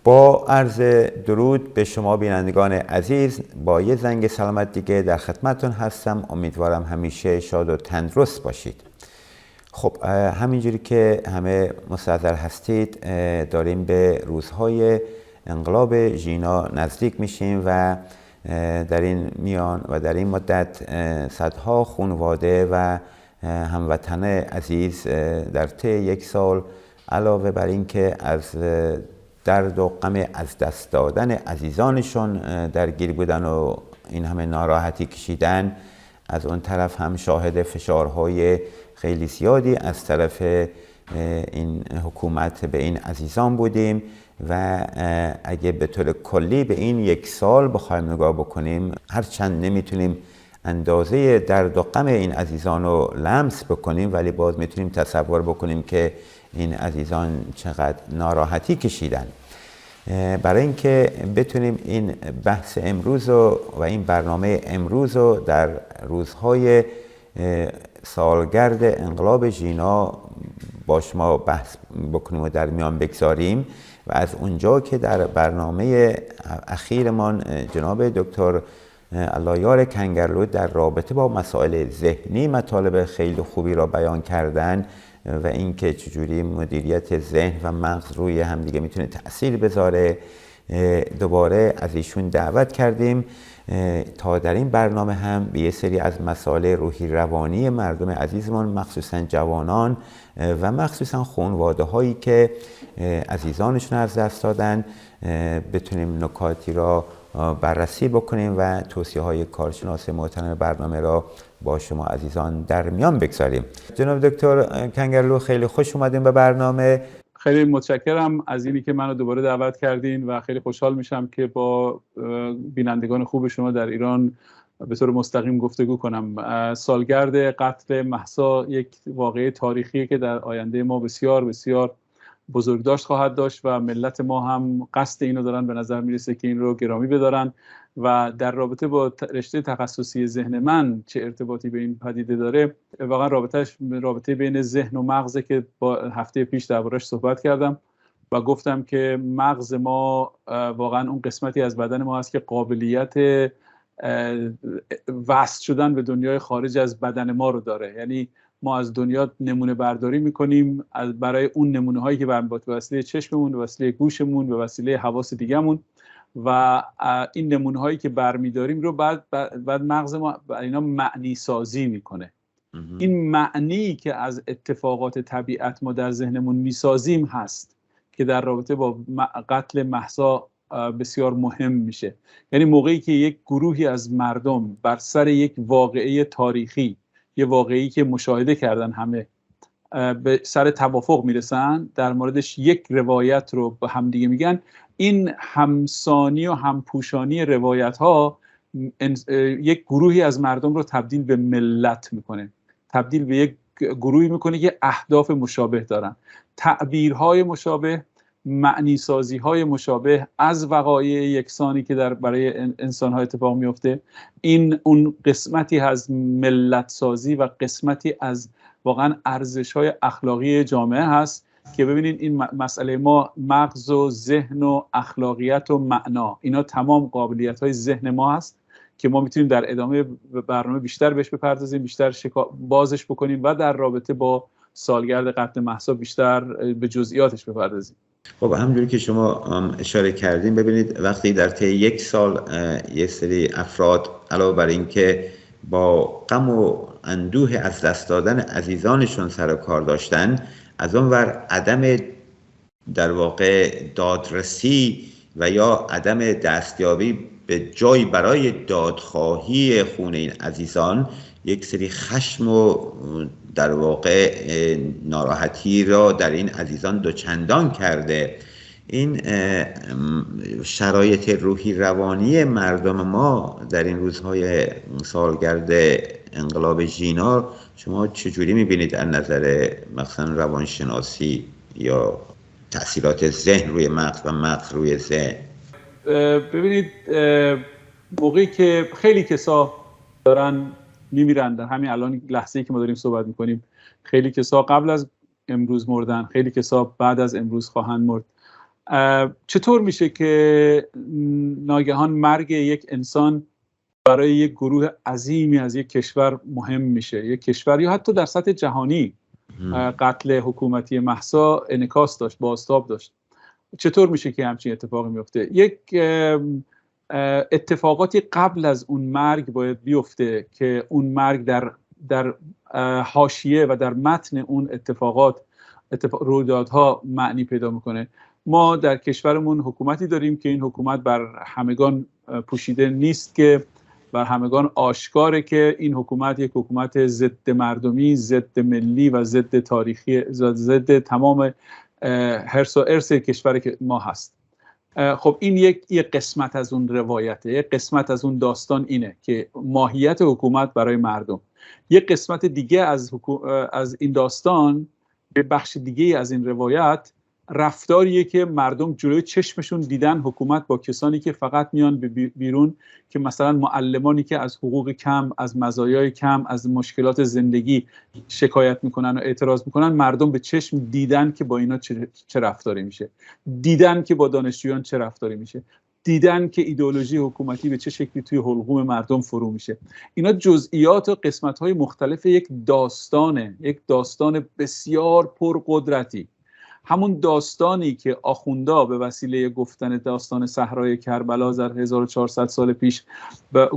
با عرض درود به شما بینندگان عزیز، با یه زنگ سلامت دیگه در خدمتتون هستم. امیدوارم همیشه شاد و تندرست باشید. خب همینجوری که همه مستحضر هستید، داریم به روزهای انقلاب ژینا نزدیک میشیم و در این میان و در این مدت صدها خانواده و هموطن عزیز در طی یک سال علاوه بر این که از درد و غم از دست دادن عزیزانشون درگیر بودن و این همه ناراحتی کشیدن، از اون طرف هم شاهد فشارهای خیلی زیادی از طرف این حکومت به این عزیزان بودیم و اگه به طور کلی به این یک سال بخوایم نگاه بکنیم، هرچند نمیتونیم اندازه درد و غم این عزیزان رو لمس بکنیم، ولی باز میتونیم تصور بکنیم که این عزیزان چقدر ناراحتی کشیدن. برای اینکه بتونیم این بحث امروز و این برنامه امروز رو در روزهای سالگرد انقلاب ژینا با شما بحث بکنیم و در میان بگذاریم و از اونجا که در برنامه اخیرمان جناب دکتر اللهیار کنگرلو در رابطه با مسائل ذهنی مطالب خیلی خوبی را بیان کردن و اینکه چجوری مدیریت ذهن و مغز روی همدیگه میتونه تأثیر بذاره، دوباره از ایشون دعوت کردیم تا در این برنامه هم به یه سری از مسائل روحی روانی مردم عزیزمان، مخصوصا جوانان و مخصوصا خانواده هایی که عزیزانشون از دست دادن، بتونیم نکاتی را بررسی بکنیم و توصیه های کارشناس محترم برنامه را با شما عزیزان در میان بگذاریم. جناب دکتر کنگرلو، خیلی خوش اومدین به برنامه. خیلی متشکرم از اینی که منو دوباره دعوت کردین و خیلی خوشحال میشم که با بینندگان خوب شما در ایران به طور مستقیم گفتگو کنم. سالگرد قتل مهسا یک واقعه تاریخی که در آینده ما بسیار بسیار بزرگداشت خواهد داشت و ملت ما هم قصد اینو دارن، به نظر میرسه که این رو گرامی بدارن و در رابطه با رشته تخصصی ذهن من چه ارتباطی به این پدیده داره. واقعا رابطه بین ذهن و مغزه که با هفته پیش دربارش صحبت کردم و گفتم که مغز ما واقعا اون قسمتی از بدن ما هست که قابلیت وصل شدن به دنیای خارج از بدن ما رو داره. یعنی ما از دنیا نمونه برداری میکنیم برای اون نمونه هایی که به وسیله چشممون، به وسیله گوشمون، به وسیله حواس دیگه‌مون و این نمونه هایی که برمیداریم رو بعد مغز ما اینا معنی سازی میکنه. این معنی که از اتفاقات طبیعت ما در ذهنمون میسازیم هست که در رابطه با قتل مهسا بسیار مهم میشه. یعنی موقعی که یک گروهی از مردم بر سر یک واقعه تاریخی، یه واقعی که مشاهده کردن همه، به سر توافق میرسن در موردش، یک روایت رو به همدیگه میگن، این همسانی و همپوشانی روایت ها یک گروهی از مردم رو تبدیل به ملت میکنه، تبدیل به یک گروهی میکنه که اهداف مشابه دارن، تعبیرهای مشابه، معنی سازی های مشابه از وقایع یکسانی که برای انسان ها اتفاق میفته. این اون قسمتی از ملت سازی و قسمتی از واقعا ارزش های اخلاقی جامعه هست که ببینید این مسئله ما، مغز و ذهن و اخلاقیت و معنا، اینا تمام قابلیت های ذهن ما هست که ما میتونیم در ادامه برنامه بیشتر بهش بپردازیم، بیشتر بازش بکنیم و در رابطه با سالگرد قتل مهسا بیشتر به جزئیاتش بپردازیم. خب همونجوری که شما اشاره کردین، ببینید وقتی در طی یک سال یک سری افراد علاوه بر این که با غم و اندوه از دست دادن عزیزانشون سر و کار داشتن، از اون ور عدم در واقع دادرسی و یا عدم دستیابی به جای برای دادخواهی خون این عزیزان، یک سری خشم و در واقع ناراحتی را در این عزیزان دوچندان کرده. این شرایط روحی روانی مردم ما در این روزهای سالگرد انقلاب ژینا شما چجوری میبینید از نظر مثلا روانشناسی یا تأثیرات ذهن روی مغز و مغز روی ذهن؟ ببینید موقعی که خیلی کسا دارن میمیرن، در همین الان لحظه‌ای که ما داریم صحبت میکنیم خیلی کسا قبل از امروز مردن، خیلی کسا بعد از امروز خواهند مرد چطور میشه که ناگهان مرگ یک انسان برای یک گروه عظیمی از یک کشور مهم میشه؟ یک کشور یا حتی در سطح جهانی قتل حکومتی مهسا انعکاس داشت، بازتاب داشت. چطور میشه که همچین اتفاقی میفته؟ یک اتفاقاتی قبل از اون مرگ باید بیفته که اون مرگ در حاشیه و در متن اون رویدادها معنی پیدا میکنه. ما در کشورمون حکومتی داریم که این حکومت بر همگان پوشیده نیست، که بر همگان آشکاره که این حکومت یک حکومت ضد مردمی، ضد ملی و ضد تاریخی، ضد تمام حرص و ارث کشور که ما هست. خب این یک قسمت از اون روایته، یک قسمت از اون داستان اینه که ماهیت حکومت برای مردم. یک قسمت دیگه از این داستان، به بخش دیگه از این روایت، رفتاریه که مردم جلوی چشمشون دیدن حکومت با کسانی که فقط میان بیرون، که مثلا معلمانی که از حقوق کم، از مزایای کم، از مشکلات زندگی شکایت میکنن و اعتراض میکنن، مردم به چشم دیدن که با اینا چه رفتاری میشه، دیدن که با دانشجویان چه رفتاری میشه، دیدن که ایدئولوژی حکومتی به چه شکلی توی حلقوم مردم فرو میشه. اینا جزئیات و قسمت‌های مختلف یک داستان بسیار پرقدرتی. همون داستانی که آخوندا به وسیله گفتن داستان صحرای کربلا در 1400 سال پیش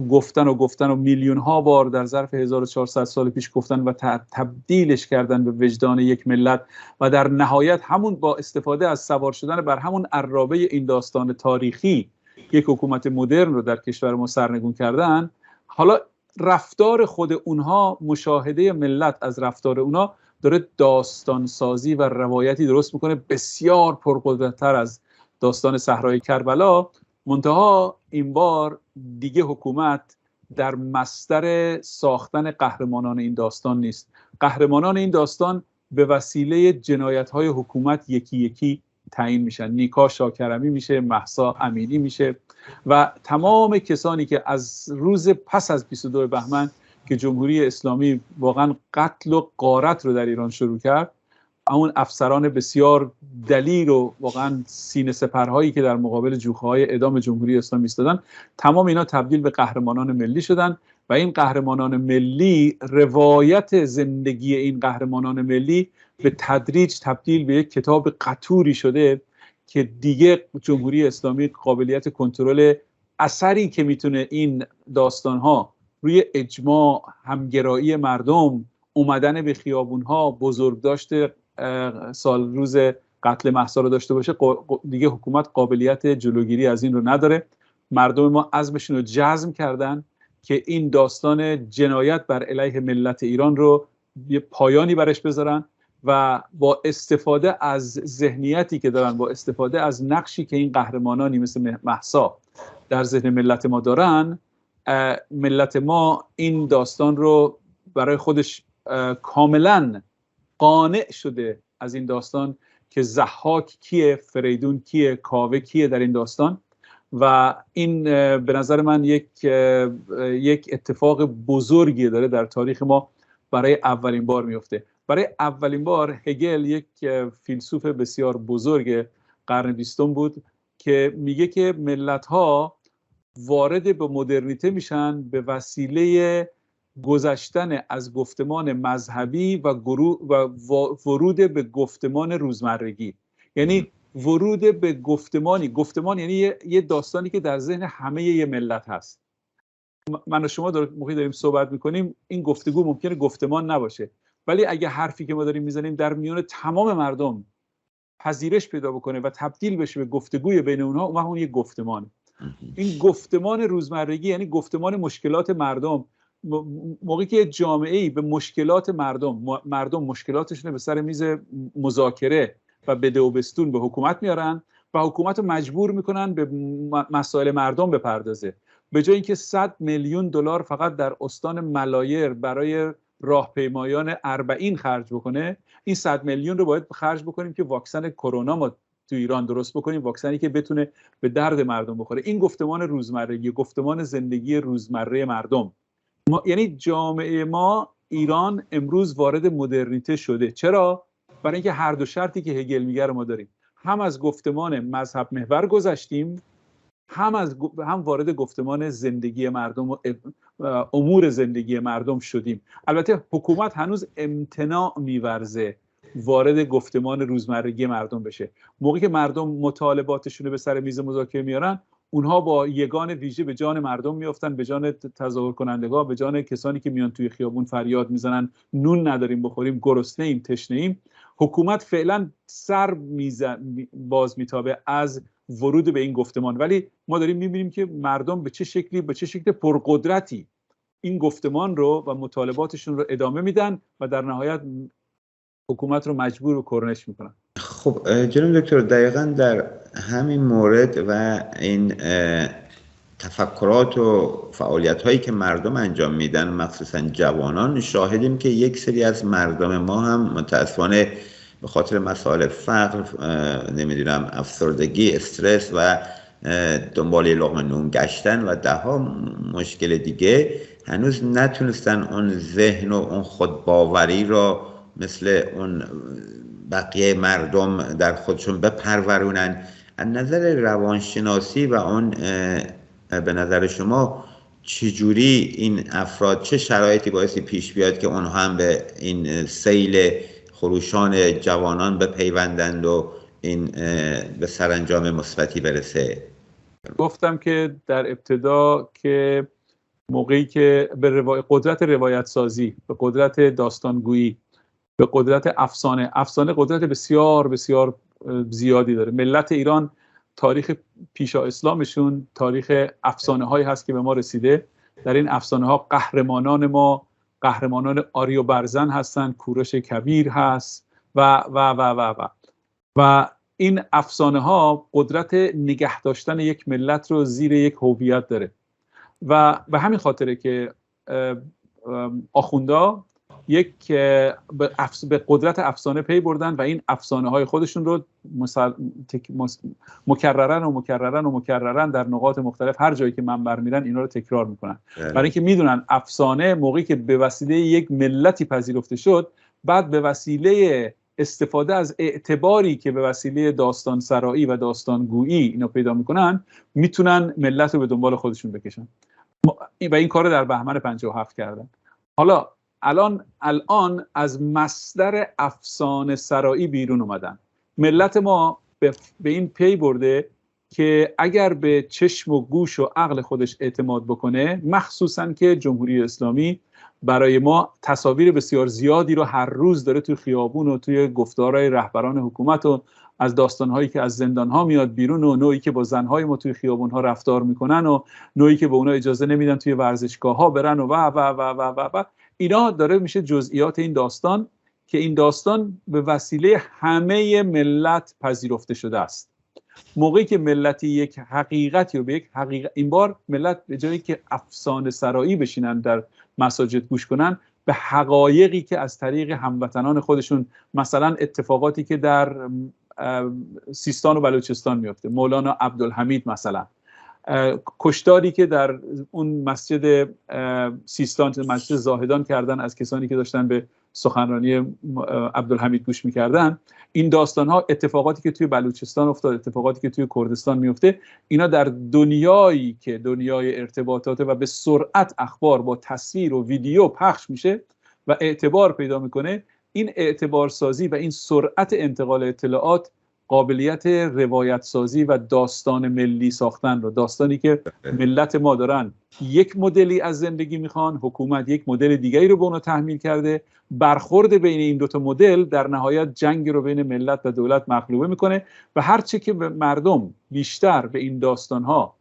گفتن و میلیون ها بار در ظرف 1400 سال پیش گفتن و تبدیلش کردن به وجدان یک ملت، و در نهایت همون با استفاده از سوار شدن بر همون عرابه این داستان تاریخی یک حکومت مدرن رو در کشور ما سرنگون کردن. حالا رفتار خود اونها، مشاهده ملت از رفتار اونها، داره داستان سازی و روایتی درست میکنه بسیار پرقدرت‌تر از داستان صحرای کربلا. منتها این بار دیگه حکومت در مصدر ساختن قهرمانان این داستان نیست. قهرمانان این داستان به وسیله جنایت‌های حکومت یکی یکی تعیین میشن. نیکا شاکرمی میشه، مهسا امینی میشه و تمام کسانی که از روز پس از 22 بهمن که جمهوری اسلامی واقعا قتل و غارت رو در ایران شروع کرد، اون افسران بسیار دلیر و واقعا سینه سپرهایی که در مقابل جوخه‌های اعدام جمهوری اسلامی ایستادن، تمام اینا تبدیل به قهرمانان ملی شدن و این قهرمانان ملی، روایت زندگی این قهرمانان ملی به تدریج تبدیل به یک کتاب قطوری شده که دیگه جمهوری اسلامی قابلیت کنترل اثری که میتونه این داستان‌ها روی اجماع، همگرایی مردم، اومدن به خیابون‌ها، بزرگداشت روز قتل مهسا رو داشته باشه، دیگه حکومت قابلیت جلوگیری از این رو نداره. مردم ما عزمشون رو جزم کردن که این داستان جنایت بر علیه ملت ایران رو یه پایانی برش بذارن و با استفاده از ذهنیتی که دارن، با استفاده از نقشی که این قهرمانانی مثل مهسا در ذهن ملت ما دارن، ملت ما این داستان رو برای خودش کاملا قانع شده از این داستان که ضحاک کیه، فریدون کیه، کاوه کیه در این داستان. و این به نظر من یک اتفاق بزرگی داره در تاریخ ما برای اولین بار میفته. برای اولین بار هگل، یک فیلسوف بسیار بزرگ قرن 20 بود، که میگه که ملت‌ها وارد به مدرنیته میشن به وسیله گذشتن از گفتمان مذهبی و ورود به گفتمان روزمرگی. یعنی ورود به گفتمان یعنی یه داستانی که در ذهن همه یه ملت هست. من و شما موقعی داریم صحبت میکنیم، این گفتگو ممکنه گفتمان نباشه، ولی اگه حرفی که ما داریم میزنیم در میان تمام مردم پذیرش پیدا بکنه و تبدیل بشه به گفتگوی بین اونها، اون یک گفتمانه. این گفتمان روزمرگی یعنی گفتمان مشکلات مردم. موقعی که جامعه‌ای به مشکلات مردم مشکلاتشون به سر میز مذاکره و بده و بستون به حکومت میارن و حکومت رو مجبور میکنن به مسائل مردم بپردازه، به جای اینکه 100 میلیون دلار فقط در استان ملایر برای راهپیمایان 40 خرج بکنه، این 100 میلیون رو باید خرج بکنیم که واکسن کرونا ما تو ایران درست بکنیم، واکسنی که بتونه به درد مردم بخوره. این گفتمان روزمرگی، گفتمان زندگی روزمره مردم. یعنی جامعه ما ایران امروز وارد مدرنیته شده. چرا؟ برای اینکه هر دو شرطی که هگل میگه رو ما داریم. هم از گفتمان مذهب محور گذشتیم، هم وارد گفتمان زندگی مردم و امور زندگی مردم شدیم. البته حکومت هنوز امتناع می‌ورزه وارد گفتمان روزمرگی مردم بشه. موقعی که مردم مطالباتشون رو به سر میز مذاکره میارن، اونها با یگان ویژه به جان مردم میافتن، به جان تظاهر کنندگان، به جان کسانی که میان توی خیابون فریاد میزنن نون نداریم بخوریم، گرسنه ایم، تشنه ایم. حکومت فعلا سر باز میتابه از ورود به این گفتمان، ولی ما داریم میبینیم که مردم به چه شکل پرقدرتی این گفتمان رو و مطالباتشون رو ادامه میدن و در نهایت حکومت رو مجبور به کرنش میکنن. خب جناب دکتر، دقیقاً در همین مورد و این تفکرات و فعالیت هایی که مردم انجام میدن، مخصوصا جوانان، شاهدیم که یک سری از مردم ما هم متاسفانه به خاطر مسائل فقر، نمیدونم افسردگی، استرس و دنبال لقمه نون گشتن و دهها مشکل دیگه هنوز نتونستن اون ذهن و اون خودباوری را مثل اون بقیه مردم در خودشون بپرورونن. از نظر روانشناسی و اون به نظر شما چجوری این افراد، چه شرایطی باعثی پیش بیاد که اونها هم به این سیل خروشان جوانان بپیوندند و این به سرانجام مثبتی برسه؟ گفتم که در ابتدا که موقعی که به قدرت روایت سازی، به قدرت داستانگویی، به قدرت افسانه قدرت بسیار بسیار زیادی داره. ملت ایران تاریخ پیشا اسلامشون تاریخ افسانه هایی هست که به ما رسیده. در این افسانه ها قهرمانان ما قهرمانان آری و برزن هستن، کوروش کبیر هست و و و و و و این افسانه ها قدرت نگه داشتن یک ملت رو زیر یک هویت داره و به همین خاطره که آخوندا به قدرت افسانه پی بردن و این افسانه های خودشون رو مکررن در نقاط مختلف، هر جایی که منبر میرن اینا رو تکرار میکنن، برای اینکه میدونن افسانه موقعی که به وسیله یک ملتی پذیرفته شد، بعد به وسیله استفاده از اعتباری که به وسیله داستان سرایی و داستان گویی اینا پیدا میکنن، میتونن ملت رو به دنبال خودشون بکشن و این کار در بهمن 57 کردن. حالا الان از مصدر افسانه سرایی بیرون اومدن. ملت ما به این پی برده که اگر به چشم و گوش و عقل خودش اعتماد بکنه، مخصوصا که جمهوری اسلامی برای ما تصاویر بسیار زیادی رو هر روز داره توی خیابون و توی گفتارهای رهبران حکومت و از داستانهایی که از زندانها میاد بیرون و نوعی که با زنهای ما توی خیابونها رفتار میکنن و نوعی که به اونا اجازه نمیدن توی ورزشگاه‌ها برن و اینا داره میشه جزئیات این داستان که این داستان به وسیله همه ملت پذیرفته شده است. موقعی که ملتی یک حقیقتی رو به یک حقیقت، این بار ملت به جایی که افسانه سرایی بشینن در مساجد گوش کنن، به حقایقی که از طریق هموطنان خودشون، مثلا اتفاقاتی که در سیستان و بلوچستان میفته، مولانا عبدالحمید مثلا، کشتاری که در اون مسجد سیستان، مسجد زاهدان کردن از کسانی که داشتن به سخنرانی عبدالحمید گوش میکردن، این داستان ها، اتفاقاتی که توی بلوچستان افتاد، اتفاقاتی که توی کردستان میفته، اینا در دنیایی که دنیای ارتباطات و به سرعت اخبار با تصویر و ویدیو پخش میشه و اعتبار پیدا میکنه، این اعتبار سازی و این سرعت انتقال اطلاعات قابلیت روایت سازی و داستان ملی ساختن رو، داستانی که ملت ما دارن یک مدلی از زندگی میخوان، حکومت یک مدل دیگری رو به اونها تحمیل کرده، برخورد بین این دوتا مدل در نهایت جنگ رو بین ملت و دولت مغلوبه میکنه و هرچه که مردم بیشتر به این داستانها،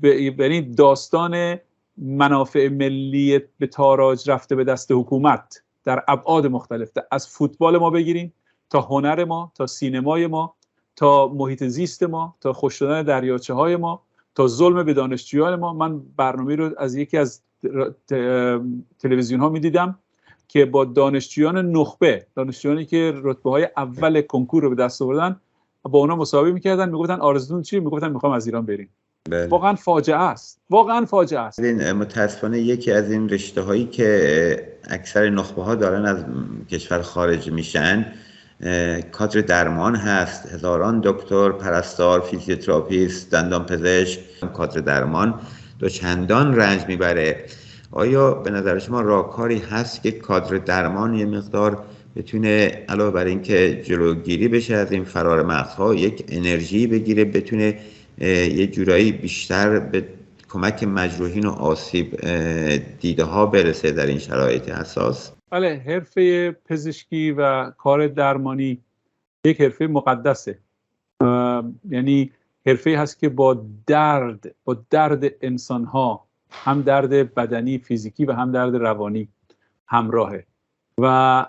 یعنی داستان منافع ملی به تاراج رفته به دست حکومت در ابعاد مختلف، از فوتبال ما بگیریم تا هنر ما، تا سینمای ما، تا محیط زیست ما، تا خوش شدن دریاچه های ما، تا ظلم به دانشجویان ما. من برنامه رو از یکی از تلویزیون ها میدیدم که با دانشجویان نخبه، دانشجویانی که رتبه های اول کنکور رو به دست آوردن، با اونا مصاحبه میکردن، میگفتن آرزوتون چیه؟ میگفتن میخوام از ایران بریم. واقعا فاجعه است، واقعا فاجعه است. متاسفانه یکی از این رشته هایی که اکثر نخبه ها دارن از کشور خارج میشن، کادر درمان هست، هزاران دکتر، پرستار، فیزیوتراپیست، دندانپزشک. کادر درمان دوچندان رنج میبره. آیا به نظر شما راهکاری هست که کادر درمان یه مقدار بتونه علاوه بر اینکه جلوگیری بشه از این فرار مغزها، یک انرژی بگیره، بتونه یه جورایی بیشتر به کمک مجروحین و آسیب دیده ها برسه در این شرایط حساس؟ بله، حرفه پزشکی و کار درمانی یک حرفه مقدسه. یعنی حرفه هست که با درد انسان ها، هم درد بدنی فیزیکی و هم درد روانی همراهه و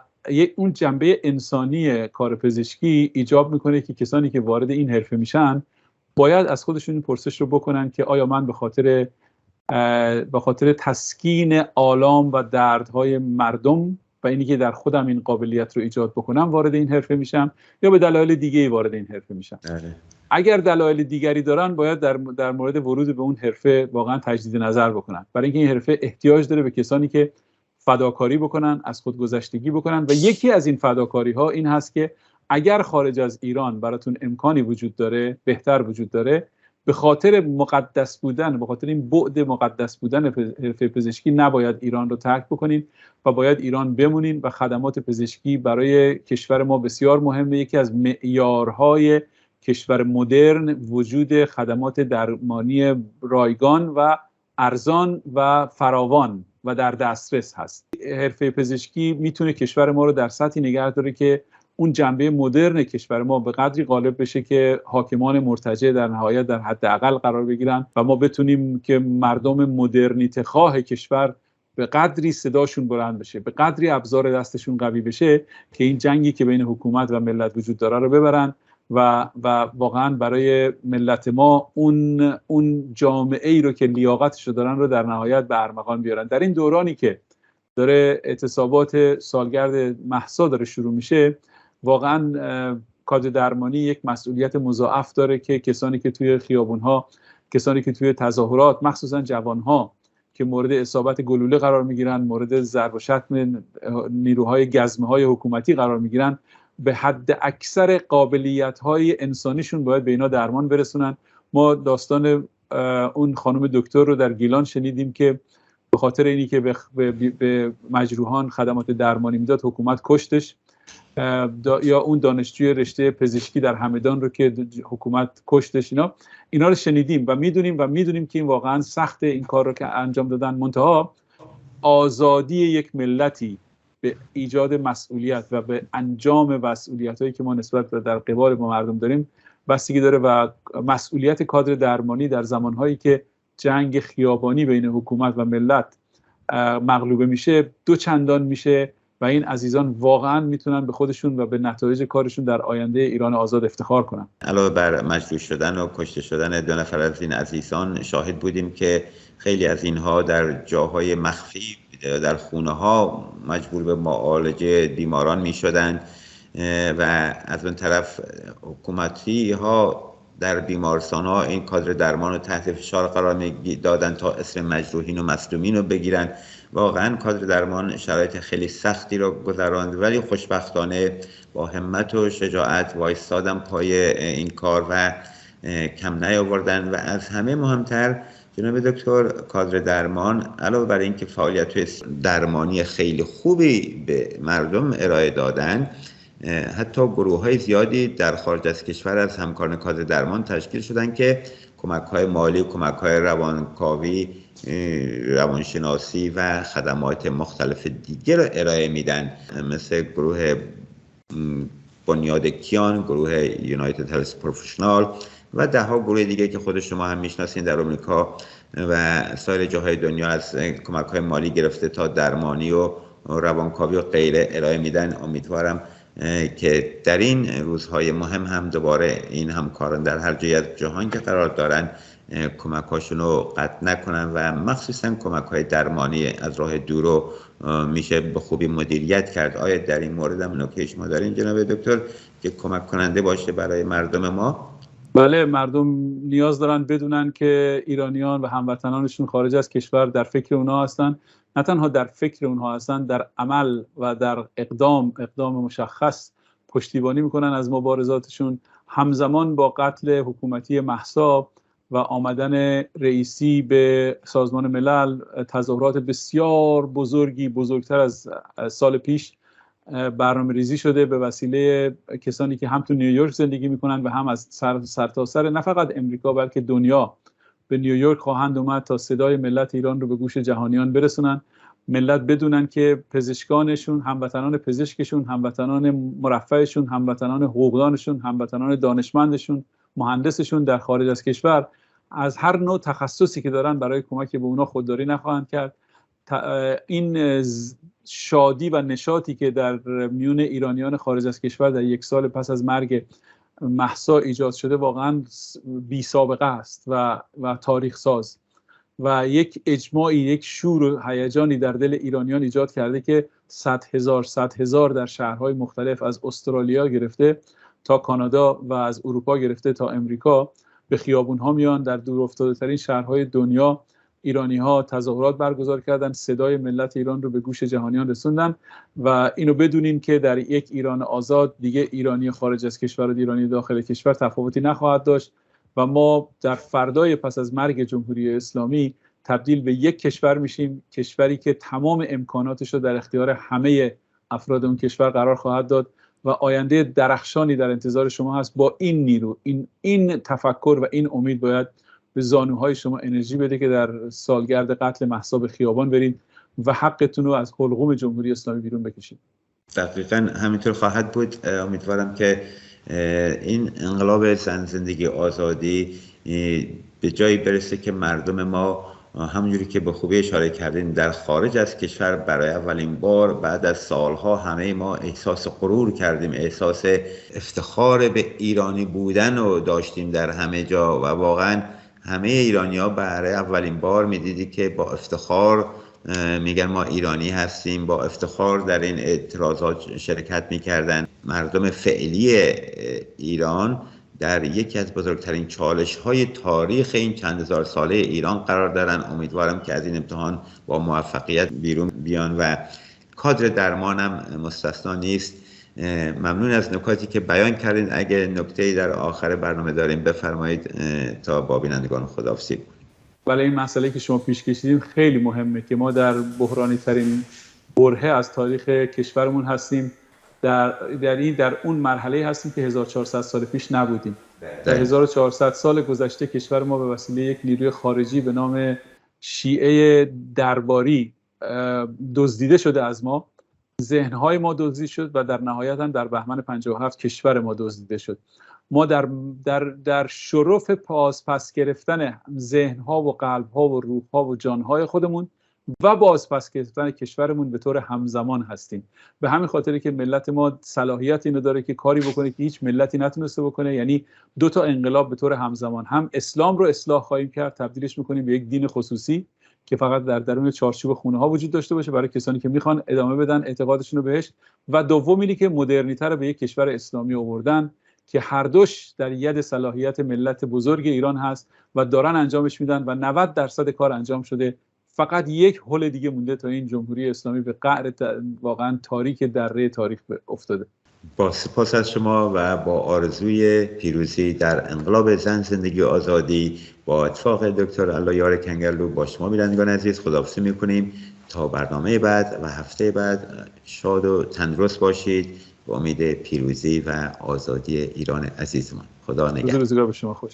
اون جنبه انسانی کار پزشکی ایجاب میکنه که کسانی که وارد این حرفه میشن باید از خودشون پرسش رو بکنن که آیا من به خاطر تسکین آلام و دردهای مردم و اینی که در خودم این قابلیت رو ایجاد بکنم وارد این حرفه میشم، یا به دلایل دیگه‌ای وارد این حرفه میشم. اگر دلایل دیگری دارن باید در مورد ورود به اون حرفه واقعا تجدید نظر بکنن، برای اینکه این حرفه احتیاج داره به کسانی که فداکاری بکنن، از خودگذشتگی بکنن. و یکی از این فداکاری ها این هست که اگر خارج از ایران براتون امکانی وجود داره، بهتر وجود داره، به خاطر مقدس بودن، به خاطر این بعد مقدس بودن حرفه پزشکی نباید ایران رو ترک بکنین و باید ایران بمونین و خدمات پزشکی برای کشور ما بسیار مهمه. یکی از معیارهای کشور مدرن وجود خدمات درمانی رایگان و ارزان و فراوان و در دسترس هست. حرفه پزشکی میتونه کشور ما رو در سطحی نگه داره که اون جنبه مدرن کشور ما به قدری غالب بشه که حاکمان مرتجع در نهایت در حداقل قرار بگیرن و ما بتونیم که مردم مدرنیته خواه کشور به قدری صداشون بلند بشه، به قدری ابزار دستشون قوی بشه که این جنگی که بین حکومت و ملت وجود داره رو ببرن و واقعا برای ملت ما اون جامعه ای رو که لیاقتش رو دارن رو در نهایت به ارمغان بیارن. در این دورانی که داره اعتصابات سالگرد مهسا داره شروع میشه، واقعا کادر درمانی یک مسئولیت مضاعف داره که کسانی که توی خیابونها، کسانی که توی تظاهرات، مخصوصا جوانها که مورد اصابت گلوله قرار میگیرن، مورد ضرب و شتم نیروهای گزمه‌های حکومتی قرار میگیرن، به حد اکثر قابلیت‌های انسانیشون باید به اینا درمان برسونن. ما داستان اون خانم دکتر رو در گیلان شنیدیم که به خاطر اینی که به مجروحان خدمات درمانی میداد حکومت کشتش، یا اون دانشجوی رشته پزشکی در همدان رو که حکومت کشتش. اینا رو شنیدیم و میدونیم که این واقعا سخت این کار رو که انجام دادن. منتها آزادی یک ملتی به ایجاد مسئولیت و به انجام مسئولیت‌هایی که ما نسبت در قبال با مردم داریم بستگی داره و مسئولیت کادر درمانی در زمانهایی که جنگ خیابانی بین حکومت و ملت مغلوبه میشه دو چندان میشه و این عزیزان واقعا میتونن به خودشون و به نتایج کارشون در آینده ایران آزاد افتخار کنن. علاوه بر مجروح شدن و کشته شدن دو نفر از این عزیزان، شاهد بودیم که خیلی از اینها در جاهای مخفی در خونه ها مجبور به معالجه بیماران می شدند و از اون طرف حکومتی ها در بیمارستان ها این کادر درمان رو تحت فشار قرار می دادن تا اسم مجروحین و مصدومین رو بگیرن. واقعا کادر درمان شرایط خیلی سختی رو گذراند، ولی خوشبختانه با همت و شجاعت وایستادن پای این کار و کم نیاوردن. و از همه مهمتر جناب دکتر، کادر درمان علاوه بر اینکه فعالیت درمانی خیلی خوبی به مردم ارائه دادن، حتی گروه‌های زیادی در خارج از کشور از همکاران کادر درمان تشکیل شدن که کمک‌های مالی، کمک‌های روانکاوی، روانشناسی و خدمات مختلف دیگر رو ارائه میدن، مثل گروه بنیاد کیان، گروه یونایتد هلث پروفشنال و ده ها گروه دیگه که خود شما هم میشناسین در آمریکا و سایر جاهای دنیا از کمک‌های مالی گرفته تا درمانی و روانکاوی و غیره ارائه میدن. امیدوارم که در این روزهای مهم هم دوباره این همکاران در هر جای از جهان که قرار دارن کمک‌هاشون رو قطع نکنن و مخصوصا کمک‌های درمانی از راه دور رو میشه به خوبی مدیریت کرد. آیا در این مورد هم نکته شما دارین جناب دکتر که کمک کننده باشه برای مردم ما؟ بله، مردم نیاز دارن بدونن که ایرانیان و هموطنانشون خارج از کشور در فکر اونها هستن. نه تنها در فکر اونها هستن، در عمل و در اقدام مشخص پشتیبانی میکنن از مبارزاتشون، همزمان با قتل حکومتی مهسا و آمدن رئیسی به سازمان ملل، تظاهرات بسیار بزرگی، بزرگتر از سال پیش برنامه ریزی شده به وسیله کسانی که هم تو نیویورک زندگی میکنن و هم از سرتاسر نه فقط امریکا بلکه دنیا به نیویورک خواهند اومد تا صدای ملت ایران رو به گوش جهانیان برسونن. ملت بدونن که پزشکانشون، هموطنان پزشکشون، هموطنان مرفهشون، هموطنان حقوقدانشون، هموطنان دانشمندشون، مهندسشون در خارج از کشور از هر نوع تخصصی که دارن برای کمک به اونا خودداری نخواهند کرد. این شادی و نشاطی که در میون ایرانیان خارج از کشور در یک سال پس از مرگ مهسا ایجاد شده واقعا بی سابقه است و تاریخ ساز و یک اجماعی، یک شور و هیجانی در دل ایرانیان ایجاد کرده که 100,000 در شهرهای مختلف از استرالیا گرفته تا کانادا و از اروپا گرفته تا امریکا به خیابون‌ها میان. در دورافتاده‌ترین شهرهای دنیا ایرانی‌ها تظاهرات برگزار کردن، صدای ملت ایران رو به گوش جهانیان رسوندن و اینو بدونین که در یک ایران آزاد دیگه ایرانی خارج از کشور و ایرانی داخل کشور تفاوتی نخواهد داشت و ما در فردای پس از مرگ جمهوری اسلامی تبدیل به یک کشور میشیم، کشوری که تمام امکاناتش رو در اختیار همه افراد اون کشور قرار خواهد داد و آینده درخشانی در انتظار شما هست. با این نیرو، این تفکر و این امید باید به زانوهای شما انرژی بده که در سالگرد قتل مهسا به خیابان برید و حقتون رو از حلقوم جمهوری اسلامی بیرون بکشید. دقیقاً همینطور خواهد بود. امیدوارم که این انقلاب زن زندگی آزادی به جایی برسه که مردم ما همونجوری که به خوبی اشاره کردیم در خارج از کشور برای اولین بار بعد از سالها همه ما احساس غرور کردیم، احساس افتخار به ایرانی بودن رو داشتیم در همه جا و واقعا همه ایرانی‌ها برای اولین بار می‌دیدی که با افتخار میگن ما ایرانی هستیم، با افتخار در این اعتراضات شرکت می‌کردن. مردم فعلی ایران در یکی از بزرگترین چالش‌های تاریخ این چند هزار ساله ایران قرار دارن. امیدوارم که از این امتحان با موفقیت بیرون بیان و کادر درمانم مستثنا نیست. ممنون از نکاتی که بیان کردین. اگه نکته‌ای در آخر برنامه داریم بفرمایید تا با بینندگان خداحافظی کنیم. ولی این مسئله که شما پیش کشیدین خیلی مهمه که ما در بحرانی ترین برهه از تاریخ کشورمون هستیم. در اون مرحله هستیم که 1400 سال پیش نبودیم. در 1400 سال گذشته کشور ما به وسیله یک نیروی خارجی به نام شیعه درباری دزدیده شده از ما، ذهن‌های ما دزدیده شد و در نهایت هم در بهمن 57 کشور ما دزدیده شد. ما در شرف پس گرفتن ذهن‌ها و قلب‌ها و روح‌ها و جان‌های خودمون و پس گرفتن کشورمون به طور همزمان هستیم. به همین خاطری که ملت ما صلاحیت اینو داره که کاری بکنه که هیچ ملتی نتونسته بکنه، یعنی 2 تا انقلاب به طور همزمان. هم اسلام رو اصلاح خواهیم کرد، تبدیلش می‌کنیم به یک دین خصوصی که فقط در درون چارچوب خونه‌ها وجود داشته باشه برای کسانی که میخوان ادامه بدن اعتقادشون رو بهش، و دوم اینی که مدرنیته به یک کشور اسلامی آوردن که هر دوش در ید صلاحیت ملت بزرگ ایران هست و دارن انجامش میدن و 90% کار انجام شده. فقط یک هول دیگه مونده تا این جمهوری اسلامی به قعر واقعا تاریک دره تاریخ افتاده. با سپاس از شما و با آرزوی پیروزی در انقلاب زن زندگی آزادی با اتفاق دکتر اللهیار کنگرلو با شما بینندگان عزیز خداحافظی میکنیم تا برنامه بعد و هفته بعد. شاد و تندرست باشید با امید پیروزی و آزادی ایران عزیزمان. خدا نگهدار. روزگار به شما خوش.